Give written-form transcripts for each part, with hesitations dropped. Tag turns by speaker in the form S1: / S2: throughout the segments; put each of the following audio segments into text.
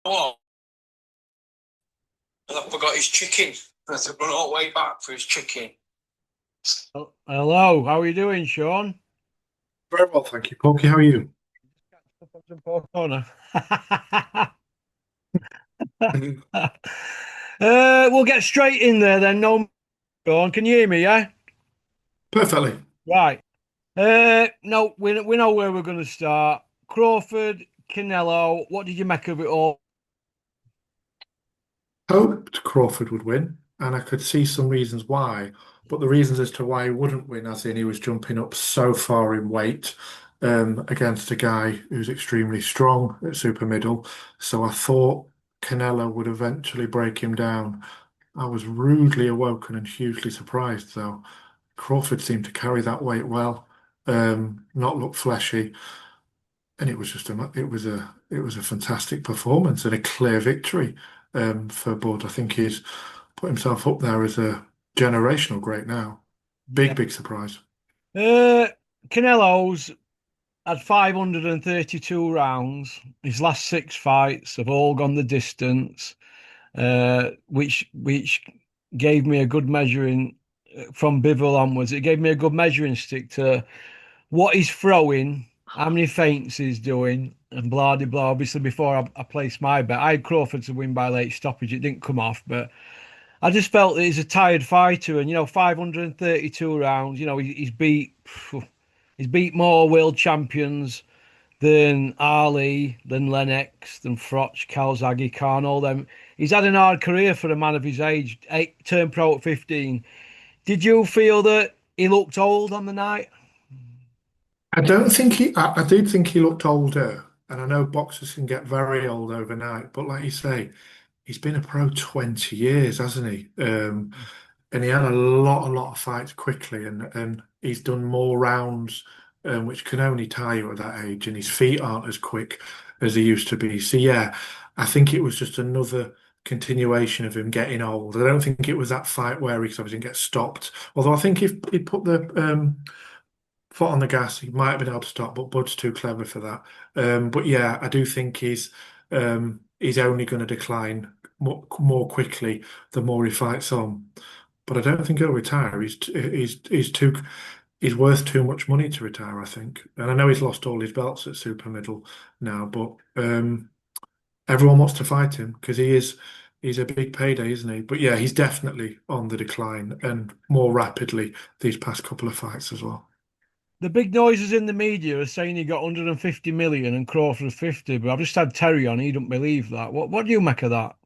S1: Oh, I forgot his chicken. I had to run all the way back for his chicken.
S2: Hello, how are you doing, Sean?
S3: Very well, thank you, Pokey. How are you?
S2: Corner. We'll get straight in there then. No, Sean, can you hear me? Yeah,
S3: Perfectly.
S2: right. No, we know where we're going to start. Crawford, Canelo. What did you make of it all?
S3: Hoped Crawford would win, and I could see some reasons why. But the reasons as to why he wouldn't win, as in he was jumping up so far in weight against a guy who's extremely strong at super middle. So I thought Canelo would eventually break him down. I was rudely awoken and hugely surprised, though. Crawford seemed to carry that weight well, not look fleshy. And it was just a fantastic performance and a clear victory for Bud. I think he's put himself up there as a generational great now.
S2: Yeah.
S3: Big surprise.
S2: Uh, Canelo's had 532 rounds. His last six fights have all gone the distance, which gave me a good measuring from Bivol onwards. It gave me a good measuring stick to what he's throwing, how many feints he's doing, and blah de blah. Obviously, before I placed my bet, I had Crawford to win by late stoppage. It didn't come off, but I just felt that he's a tired fighter, and 532 rounds. He's beat more world champions than Ali, than Lennox, than Froch, Calzaghe, Khan, all them. He's had an hard career for a man of his age. Turned pro at 15. Did you feel that he looked old on the night?
S3: I don't think I do think he looked older, and I know boxers can get very old overnight, but like you say, he's been a pro 20 years, hasn't he? And he had a lot of fights quickly, and he's done more rounds, which can only tire you at that age. And his feet aren't as quick as they used to be. So yeah, I think it was just another continuation of him getting old. I don't think it was that fight where he obviously didn't get stopped. Although I think if he put the foot on the gas, he might have been able to stop, but Bud's too clever for that. But yeah, I do think he's only going to decline more quickly the more he fights on. But I don't think he'll retire. He's worth too much money to retire, I think. And I know he's lost all his belts at super middle now, but everyone wants to fight him because he's a big payday, isn't he? But yeah, he's definitely on the decline and more rapidly these past couple of fights as well.
S2: The big noises in the media are saying he got 150 million and Crawford 50, but I've just had Terry on. He don't believe that. What do you make of that?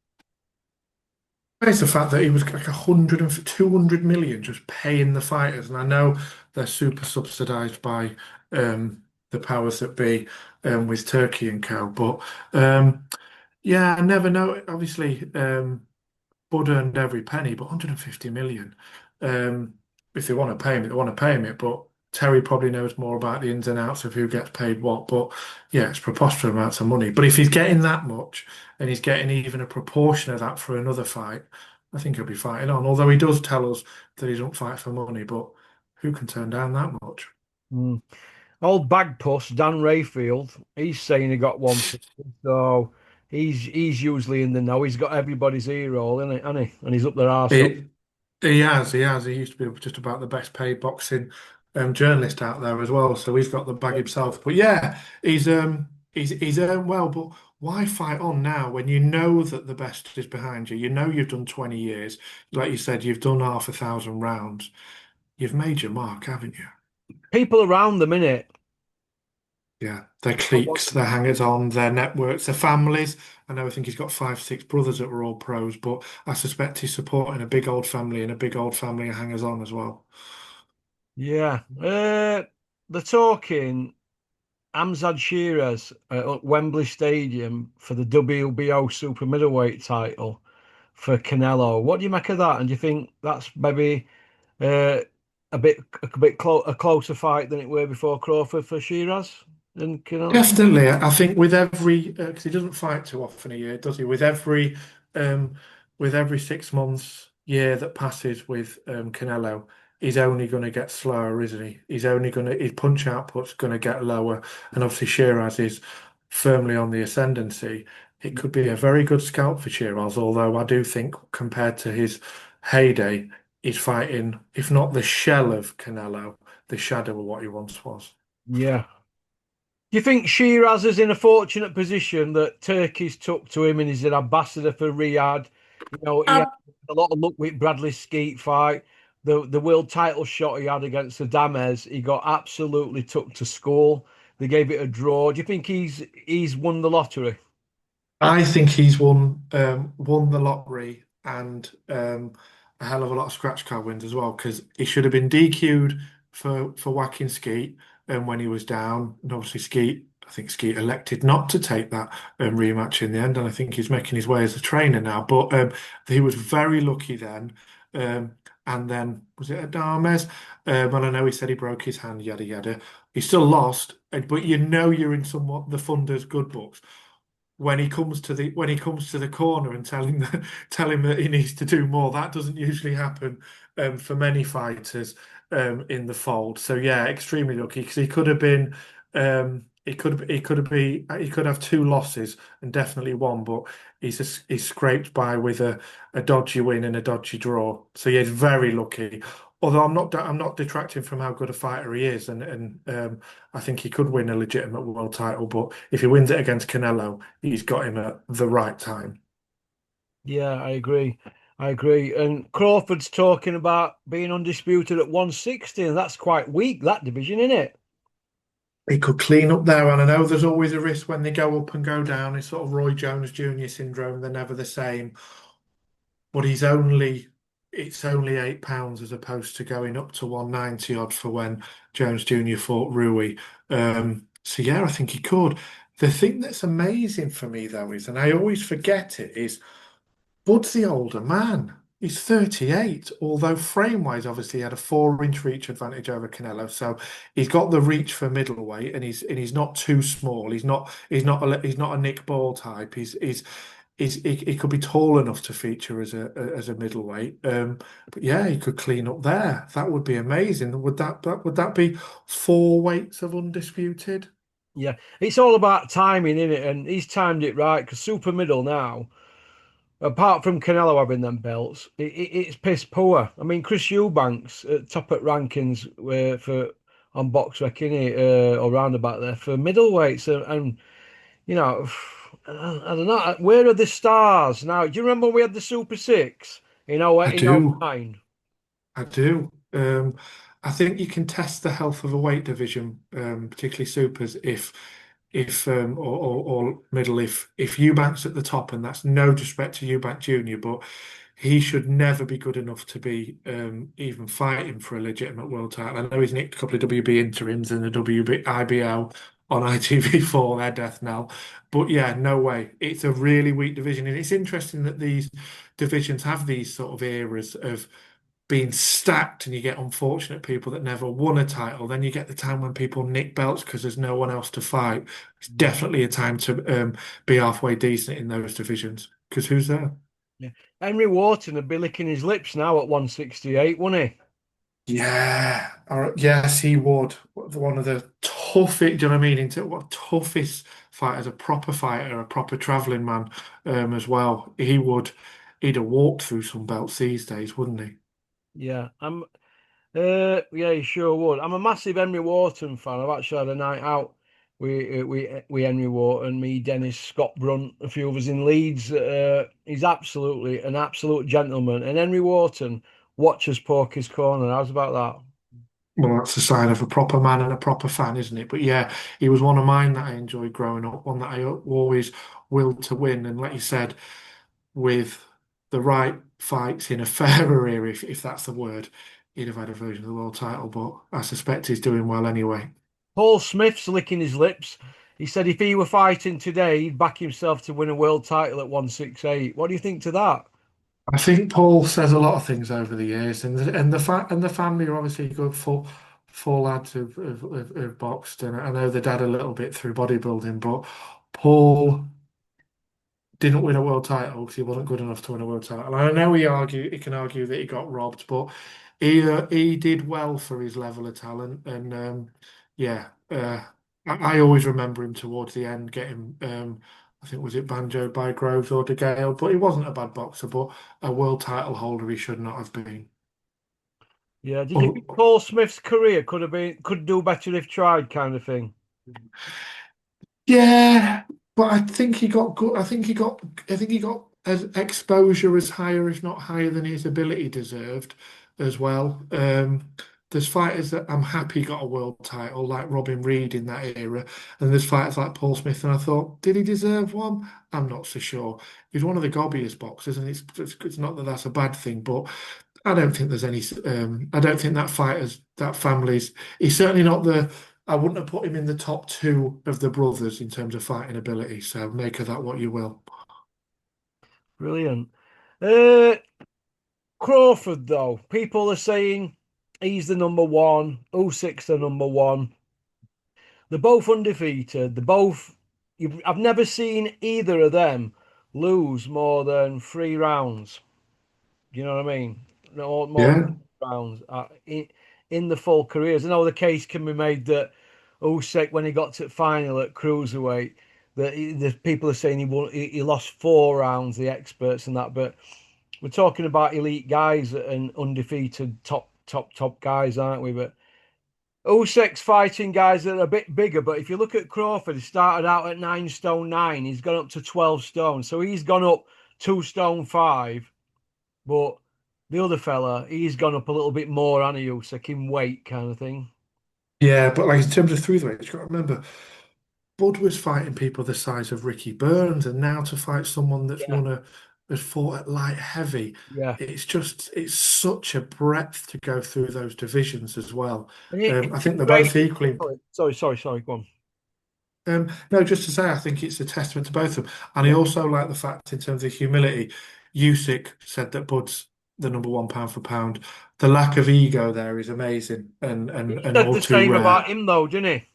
S3: It's the fact that he was like 200 million just paying the fighters, and I know they're super subsidized by the powers that be with Turkey and co. But yeah, I never know. Obviously, Bud earned every penny, but 150 million. Um, if they want to pay him, they want to pay him it. But Terry probably knows more about the ins and outs of who gets paid what. But yeah, it's preposterous amounts of money. But if he's getting that much and he's getting even a proportion of that for another fight, I think he'll be fighting on. Although he does tell us that he don't fight for money, but who can turn down that much?
S2: Hmm. Old bagpuss Dan Rayfield, he's saying he got 150, so he's usually in the know. He's got everybody's ear roll, isn't he? Hasn't he? And he's up their arse.
S3: He, he has, he has. He used to be just about the best paid boxing journalist out there as well. So he's got the bag himself. But yeah, he's earned well. But why fight on now when you know that the best is behind you? You know you've done 20 years. Like you said, you've done half a thousand rounds. You've made your mark, haven't you?
S2: People around them, innit?
S3: Yeah, their cliques, their hangers on, their networks, their families. I know I think he's got five, six brothers that were all pros, but I suspect he's supporting a big old family and a big old family of hangers on as well.
S2: Yeah. They're talking Amzad Shiraz at Wembley Stadium for the WBO super middleweight title for Canelo. What do you make of that? And do you think that's maybe uh, a closer fight than it were before Crawford for Shiraz and Canelo?
S3: Definitely, I think with every because he doesn't fight too often a year, does he? Um, with every 6 months, year that passes with Canelo, he's only going to get slower, isn't he? His punch output's going to get lower, and obviously Shiraz is firmly on the ascendancy. it could be a very good scout for Shiraz, although I do think compared to his heyday, he's fighting, if not the shell of Canelo, the shadow of what he once was.
S2: Yeah. Do you think Shiraz is in a fortunate position that Turkey's took to him and he's an ambassador for Riyadh? You know, he had a lot of luck with Bradley Skeet fight. The world title shot he had against Adames, he got absolutely took to school. They gave it a draw. Do you think he's won the lottery?
S3: I think he's won the lottery and a hell of a lot of scratch card wins as well because he should have been DQ'd for whacking Skeet when he was down. And obviously Skeet, I think Skeet elected not to take that rematch in the end, and I think he's making his way as a trainer now. But he was very lucky then. Um, and then was it Adames? And I know he said he broke his hand, yada yada. He still lost, but you know you're in somewhat the funder's good books when he comes to the corner and tell him that he needs to do more. That doesn't usually happen for many fighters in the fold. So yeah, extremely lucky because he could have been he could have two losses and definitely one, but he's scraped by with a dodgy win and a dodgy draw. So yeah, he's very lucky. Although I'm not detracting from how good a fighter he is, and I think he could win a legitimate world title. But if he wins it against Canelo, he's got him at the right time.
S2: Yeah, I agree. I agree. And Crawford's talking about being undisputed at 160, and that's quite weak, that division, isn't it?
S3: He could clean up there, and I know there's always a risk when they go up and go down. It's sort of Roy Jones Jr. syndrome. They're never the same. But it's only £8 as opposed to going up to 190 odds for when Jones Jr. fought Rui. So yeah, I think he could. The thing that's amazing for me though is, and I always forget it, is Bud's the older man. He's 38, although frame-wise, obviously, he had a 4-inch reach advantage over Canelo. So he's got the reach for middleweight, and he's not too small. He's not a Nick Ball type. He could be tall enough to feature as a middleweight. But yeah, he could clean up there. That would be amazing. Would that be 4 weights of undisputed?
S2: Yeah, it's all about timing, isn't it? And he's timed it right because super middle now, apart from Canelo having them belts, it's piss poor. I mean, Chris Eubanks top at rankings for on box rec, innit, or roundabout there for middleweights, and you know, I don't know where are the stars now. Do you remember when we had the Super Six
S3: I
S2: in
S3: do.
S2: 09?
S3: I do. I think you can test the health of a weight division, particularly supers, if or middle if Eubanks at the top, and that's no disrespect to Eubank Jr., but he should never be good enough to be even fighting for a legitimate world title. I know he's nicked a couple of WB interims and the WB IBO on ITV4, their death knell. But yeah, no way. It's a really weak division, and it's interesting that these divisions have these sort of eras of being stacked and you get unfortunate people that never won a title. Then you get the time when people nick belts because there's no one else to fight. It's definitely a time to be halfway decent in those divisions because who's there?
S2: Yeah. Henry Wharton would be licking his lips now at 168, wouldn't he?
S3: Yeah, yes, he would. One of the toughest, do you know what I mean? Into what toughest fighters, a proper fighter, a proper traveling man, as well. He'd have walked through some belts these days, wouldn't he?
S2: Yeah, yeah, he sure would. I'm a massive Henry Wharton fan. I've actually had a night out with Henry Wharton, me, Dennis, Scott Brunt, a few of us in Leeds. He's absolutely an absolute gentleman. And Henry Wharton watches Porky's Corner. How's about that?
S3: Well, that's a sign of a proper man and a proper fan, isn't it? But yeah, he was one of mine that I enjoyed growing up, one that I always willed to win. And like you said, with the right fights in a fairer era, if that's the word, he'd have had a version of the world title. But I suspect he's doing well anyway.
S2: Paul Smith's licking his lips. He said if he were fighting today, he'd back himself to win a world title at 168. What do you think to that?
S3: I think Paul says a lot of things over the years, and the family are obviously good full lads who've boxed, and I know the dad a little bit through bodybuilding, but Paul didn't win a world title because he wasn't good enough to win a world title. And I know he can argue that he got robbed, but he did well for his level of talent. And yeah, I always remember him towards the end getting I think was it Banjo by Groves or De Gale, but he wasn't a bad boxer, but a world title holder he should not have been.
S2: Yeah. Did you think
S3: Oh,
S2: Paul Smith's career could do better if tried, kind of thing?
S3: yeah, but I think he got good. I think he got as exposure as higher, if not higher, than his ability deserved as well. There's fighters that I'm happy got a world title, like Robin Reed in that era, and there's fighters like Paul Smith, and I thought, did he deserve one? I'm not so sure. He's one of the gobbiest boxers, and it's not that that's a bad thing, but I don't think there's any. I don't think that that family's. He's certainly not the. I wouldn't have put him in the top two of the brothers in terms of fighting ability. So make of that what you will.
S2: Brilliant. Uh, Crawford, though, people are saying he's the number one. Usyk's the number one. They're both undefeated. They're both. I've never seen either of them lose more than 3 rounds. Do you know what I mean? No, more than
S3: Yeah,
S2: rounds in the full careers. I know the case can be made that Usyk, when he got to the final at cruiserweight, that the people are saying he lost 4 rounds, the experts and that. But we're talking about elite guys and undefeated top guys, aren't we? But Usyk's fighting guys that are a bit bigger. But if you look at Crawford, he started out at 9 stone 9. He's gone up to 12 stone, so he's gone up 2 stone 5. But the other fella, he's gone up a little bit more, hasn't he, Usyk, in weight kind of thing.
S3: yeah, but like in terms of three weights, you've got to remember, Bud was fighting people the size of Ricky Burns, and now to fight someone that's
S2: Yeah,
S3: has fought at light heavy,
S2: yeah.
S3: it's such a breadth to go through those divisions as well.
S2: And it,
S3: I
S2: it's
S3: think they're
S2: great.
S3: both equally.
S2: Sorry. Go on.
S3: No, just to say, I think it's a testament to both of them. And I
S2: Yeah.
S3: also like the fact, in terms of humility, Usyk said that Bud's the number one pound for pound. The lack of ego there is amazing and
S2: He
S3: and
S2: said
S3: all
S2: the
S3: too
S2: same about
S3: rare.
S2: him, though, didn't he?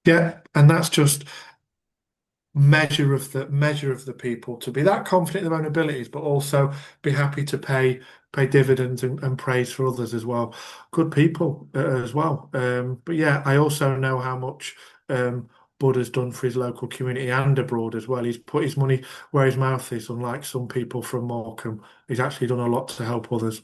S3: Yeah, and that's just measure of the people to be that confident in their own abilities, but also be happy to pay dividends and praise for others as well. Good people as well. But yeah, I also know how much Bud has done for his local community and abroad as well. He's put his money where his mouth is, unlike some people from Morecambe. He's actually done a lot to help others.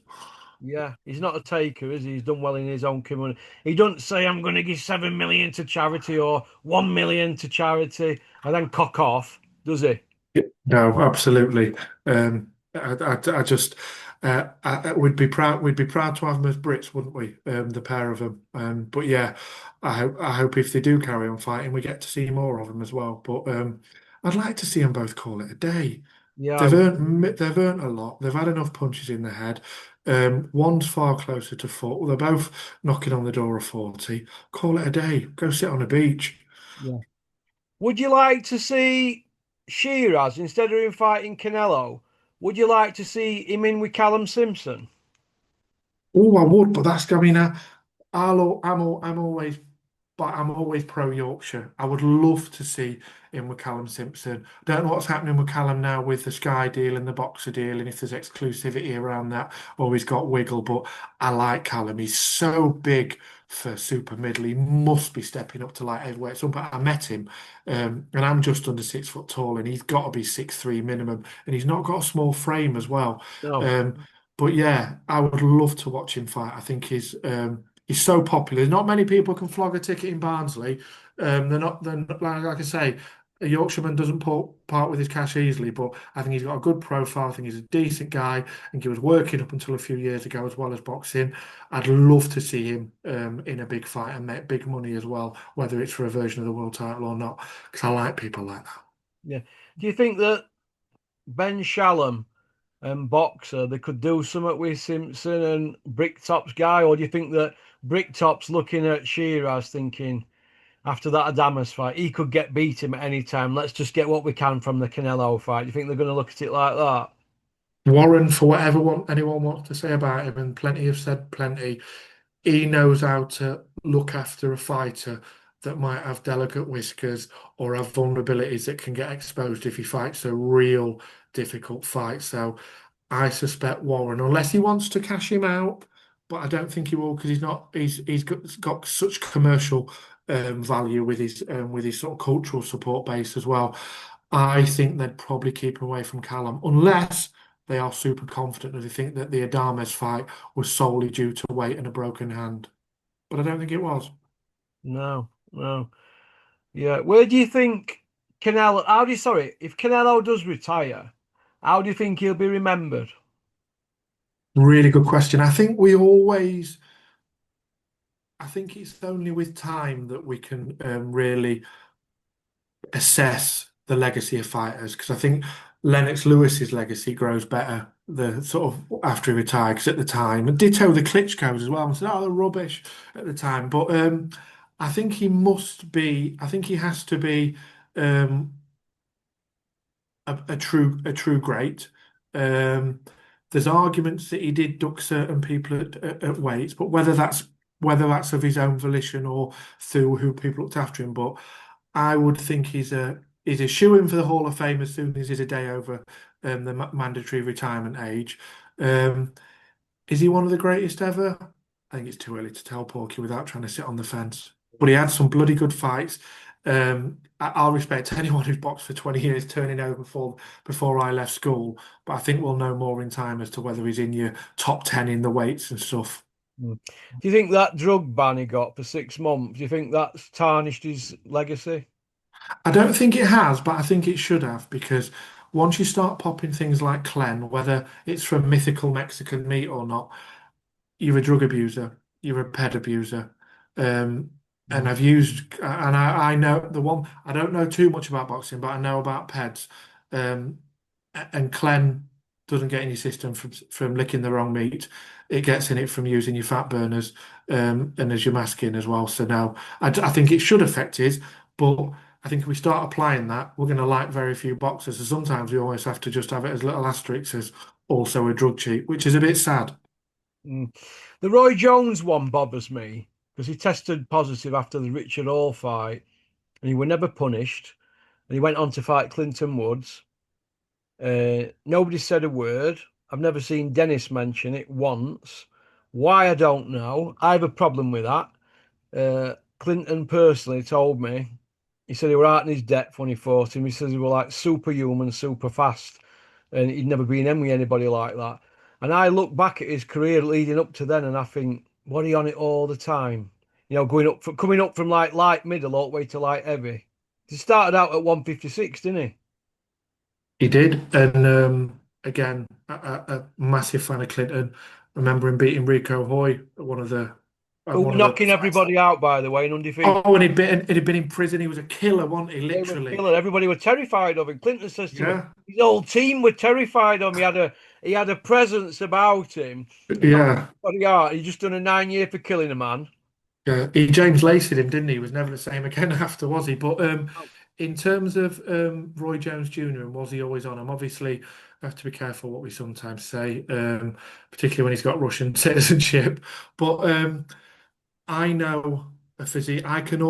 S2: Yeah, he's not a taker, is he? He's done well in his own community. He doesn't say, I'm going to give 7 million to charity or 1 million to charity and then cock off, does he?
S3: Yeah, no, absolutely. I just we'd be proud to have them as Brits, wouldn't we? The pair of them. But yeah, I hope if they do carry on fighting, we get to see more of them as well. But I'd like to see them both call it a day.
S2: Yeah, I would.
S3: They've earned a lot. They've had enough punches in the head. One's far closer to 40. They're both knocking on the door of 40. Call it a day. Go sit on a beach.
S2: Yeah. Would you like to see Shiraz instead of him fighting Canelo? Would you like to see him in with Callum Simpson?
S3: Oh, I would, but that's, I mean, I'm always, but I'm always pro Yorkshire. I would love to see him with Callum Simpson. Don't know what's happening with Callum now with the Sky deal and the Boxer deal, and if there's exclusivity around that, or he's got wiggle. But I like Callum. He's so big for super middle. He must be stepping up to light heavyweight. So, but I met him, and I'm just under 6 foot tall, and he's got to be 6'3" minimum, and he's not got a small frame as well.
S2: No.
S3: Um, but yeah, I would love to watch him fight. I think he's so popular. Not many people can flog a ticket in Barnsley. They're not like I say, a Yorkshireman doesn't part with his cash easily, but I think he's got a good profile. I think he's a decent guy. I think he was working up until a few years ago as well as boxing. I'd love to see him in a big fight and make big money as well, whether it's for a version of the world title or not, because I like people like that.
S2: Yeah. Do you think that Ben Shalom and Boxer they could do something with Simpson and Bricktop's guy, or do you think that Bricktop's looking at Shiraz thinking after that Adamas fight he could get beat him at any time? Let's just get what we can from the Canelo fight. Do you think they're going to look at it like that?
S3: Warren, for whatever anyone wants to say about him, and plenty have said plenty, he knows how to look after a fighter that might have delicate whiskers or have vulnerabilities that can get exposed if he fights a real difficult fight. So I suspect Warren, unless he wants to cash him out, but I don't think he will because he's got such commercial value with his sort of cultural support base as well. I think they'd probably keep him away from Callum unless they are super confident that they think that the Adames fight was solely due to weight and a broken hand. But I don't think it was.
S2: No, no. Yeah. Where do you think Canelo? How do you? Sorry, if Canelo does retire, how do you think he'll be remembered?
S3: Really good question. I think it's only with time that we can really assess the legacy of fighters because I think Lennox Lewis's legacy grows better the sort of after he retired because at the time, and ditto the Klitschko's as well. I said, oh, they're rubbish at the time, but I think he must be. I think he has to be um, a true great. Um, there's arguments that he did duck certain people at weights, but whether that's of his own volition or through who people looked after him. But I would think he's a shoe-in for the Hall of Fame as soon as he's a day over the mandatory retirement age. Um, is he one of the greatest ever? I think it's too early to tell, Porky, without trying to sit on the fence. But he had some bloody good fights. I'll respect anyone who's boxed for 20 years turning over before I left school. But I think we'll know more in time as to whether he's in your top 10 in the weights and stuff.
S2: Mm. Do you think that drug ban he got for 6 months? Do you think that's tarnished his legacy?
S3: I don't think it has, but I think it should have because once you start popping things like Clen, whether it's from mythical Mexican meat or not, you're a drug abuser, you're a ped abuser. Um, and
S2: Mm.
S3: I know the one, I don't know too much about boxing, but I know about peds. Um, and Clen doesn't get in your system from licking the wrong meat. It gets in it from using your fat burners, and as your masking as well. So no, I think it should affect his, but I think if we start applying that, we're going to like very few boxers. So sometimes we almost have to just have it as little asterisks as also a drug cheat, which is a bit sad.
S2: Mm. The Roy Jones one bothers me because he tested positive after the Richard Hall fight and he was never punished. And he went on to fight Clinton Woods. Nobody said a word. I've never seen Dennis mention it once. Why, I don't know. I have a problem with that. Clinton personally told me, he said he were out in his depth when he fought him. He says he were like superhuman, super fast, and he'd never been in with anybody like that. And I look back at his career leading up to then, and I think, what are he on it all the time? You know, coming up from like light middle all the way to light heavy. He started out at 156, didn't he?
S3: He did, and again, a massive fan of Clinton. Remember him beating Rico Hoy at
S2: Who were
S3: one of the
S2: knocking everybody out, by the way, and undefeated.
S3: Oh, and he'd been in prison. He was a killer, wasn't he?
S2: They were
S3: Literally.
S2: killer. Everybody were terrified of him. Clinton says to me,
S3: Yeah,
S2: his whole team were terrified of him. He had a presence about him. Not
S3: yeah,
S2: everybody out. He just done a 9 year for killing a man.
S3: yeah. He James laced him, didn't he? He was never the same again after, was he? But
S2: Oh.
S3: in terms of Roy Jones Jr. and was he always on him? Obviously, we have to be careful what we sometimes say, particularly when he's got Russian citizenship. But I know a physique. I can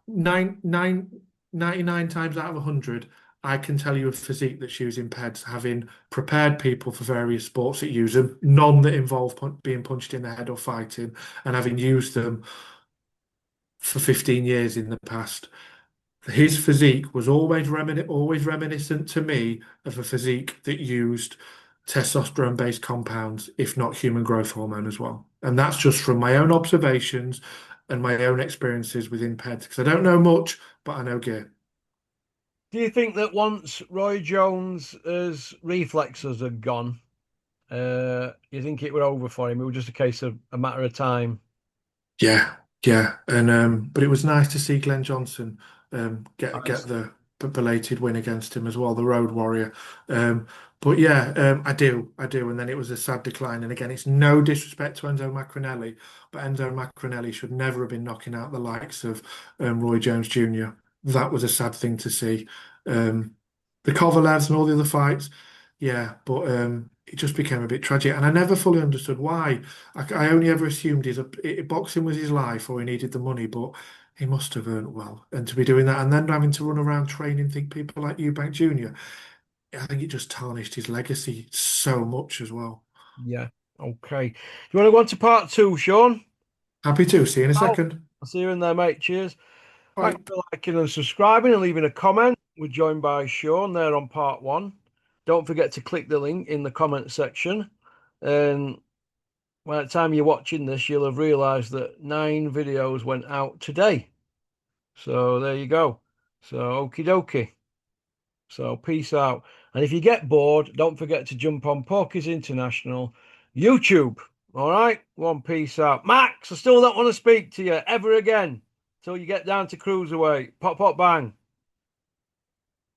S3: nine nine 99 times out of 100, I can tell you a physique that's using PEDs, having prepared people for various sports that use them, none that involve being punched in the head or fighting, and having used them for 15 years in the past. His physique was always reminiscent to me of a physique that used testosterone-based compounds, if not human growth hormone as well. And that's just from my own observations and my own experiences within PEDs, because I don't know much, but I know gear.
S2: Do you think that once Roy Jones's reflexes had gone, you think it were over for him? It was just a case of a matter of time.
S3: Yeah, yeah, and but it was nice to see Glenn Johnson get
S2: Nice.
S3: the belated win against him as well, the Road Warrior. But yeah, I do, and then it was a sad decline. And again, it's no disrespect to Enzo Macronelli, but Enzo Macronelli should never have been knocking out the likes of Roy Jones Jr. That was a sad thing to see. The Kovalevs and all the other fights, yeah, but it just became a bit tragic, and I never fully understood why. I only ever assumed boxing was his life or he needed the money, but he must have earned well. And to be doing that and then having to run around training, think people like Eubank Jr., I think it just tarnished his legacy so much as well.
S2: Yeah. Okay. Do you want to go on to part two, Sean?
S3: Happy to see you in a
S2: I'll
S3: second.
S2: see you in there, mate. Cheers.
S3: Bye.
S2: Thanks for liking and subscribing and leaving a comment. We're joined by Sean there on part 1. Don't forget to click the link in the comment section. And by the time you're watching this, you'll have realised that 9 videos went out today. So there you go. So okie dokie. So peace out. And if you get bored, don't forget to jump on Porky's International YouTube. All right? One peace out. Max, I still don't want to speak to you ever again till you get down to cruiserweight. Pop, pop, bang.